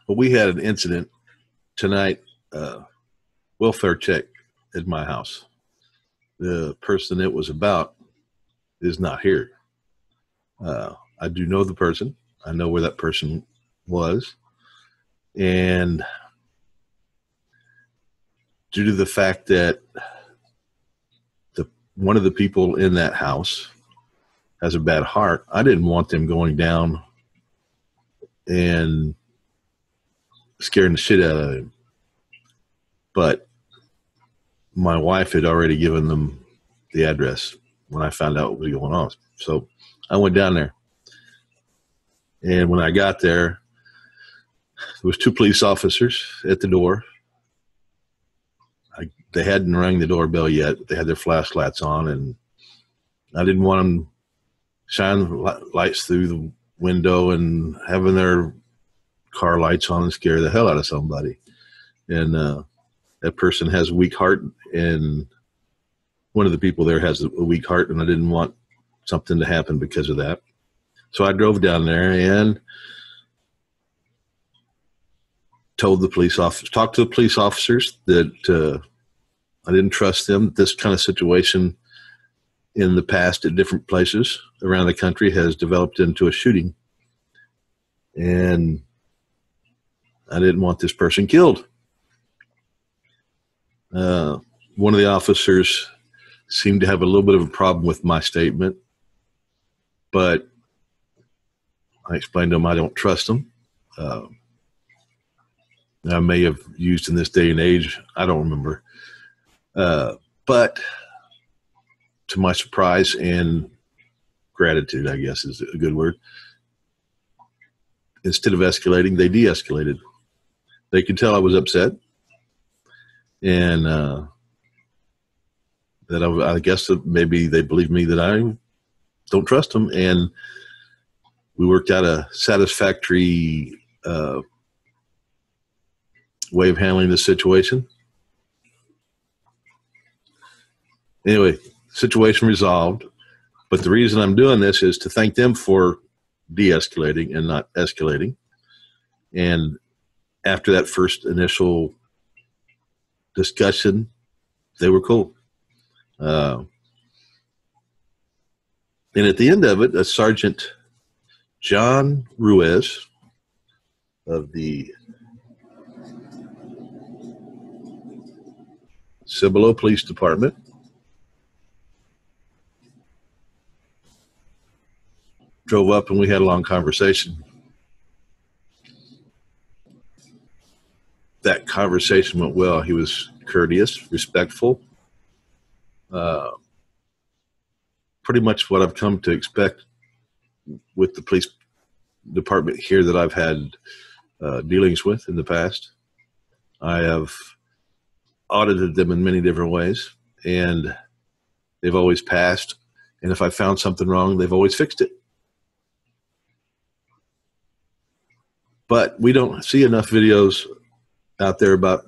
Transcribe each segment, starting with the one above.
Well, we had an incident tonight, welfare check at my house. The person it was about is not here. I do know the person. I know where that person was. And due to the fact that one of the people in that house has a bad heart, I didn't want them going down and scaring the shit out of him. But my wife had already given them the address when I found out what was going on. So I went down there. And when I got there was 2 police officers at the door. They hadn't rang the doorbell yet. They had their flashlights on, and I didn't want them shining lights through the window and having their car lights on and scare the hell out of somebody. And that person has a weak heart, and one of the people there has a weak heart, and I didn't want something to happen because of that. So I drove down there and talked to the police officers that I didn't trust them. This kind of situation in the past at different places around the country has developed into a shooting. And I didn't want this person killed. One of the officers seemed to have a little bit of a problem with my statement, but I explained to him I don't trust him. I may have used in this day and age, I don't remember. But to my surprise and gratitude, I guess is a good word, instead of escalating, they de-escalated. They could tell I was upset, and that I guess that maybe they believe me that I don't trust them, and we worked out a satisfactory way of handling the situation. Anyway, situation resolved. But the reason I'm doing this is to thank them for de-escalating and not escalating. And after that first initial discussion, they were cool. And at the end of it, a Sergeant John Ruiz of the Cibolo Police Department drove up, and we had a long conversation. That conversation went well. He was courteous, respectful, pretty much what I've come to expect with the police department here that I've had dealings with in the past. I have audited them in many different ways, and they've always passed. And if I found something wrong, they've always fixed it. But we don't see enough videos out there about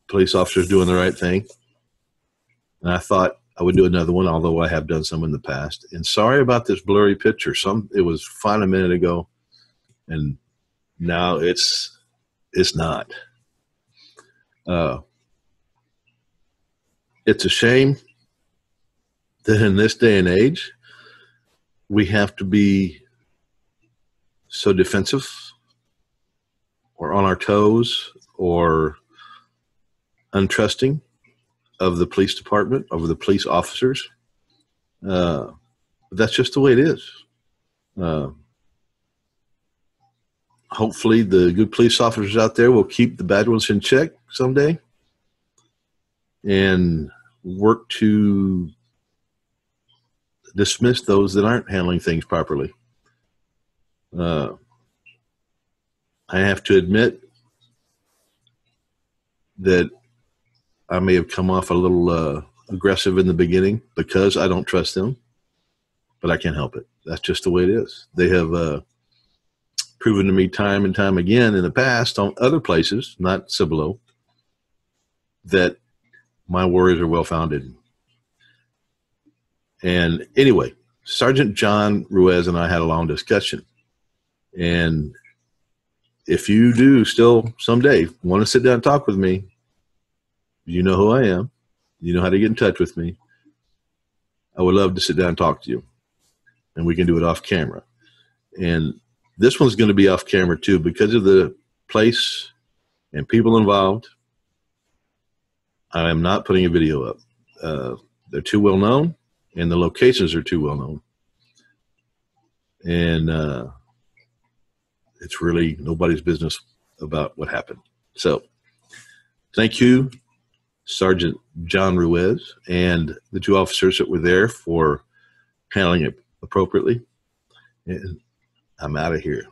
police officers doing the right thing. And I thought I would do another one, although I have done some in the past. And sorry about this blurry picture. It was fine a minute ago, and now it's not. It's a shame that in this day and age, we have to be so defensive or on our toes or untrusting of the police department, of the police officers. But that's just the way it is. Hopefully the good police officers out there will keep the bad ones in check someday and work to dismiss those that aren't handling things properly. I have to admit that I may have come off a little aggressive in the beginning because I don't trust them, but I can't help it. That's just the way it is. They have proven to me time and time again in the past on other places, not Cibolo, that my worries are well-founded. And anyway, Sergeant John Ruiz and I had a long discussion, and if you do still someday want to sit down and talk with me, you know who I am. You know how to get in touch with me. I would love to sit down and talk to you, and we can do it off camera. And this one's going to be off camera too because of the place and people involved. I am not putting a video up. They're too well known, and the locations are too well known. And it's really nobody's business about what happened. So thank you, Sergeant John Ruiz, and the 2 officers that were there for handling it appropriately. And I'm out of here.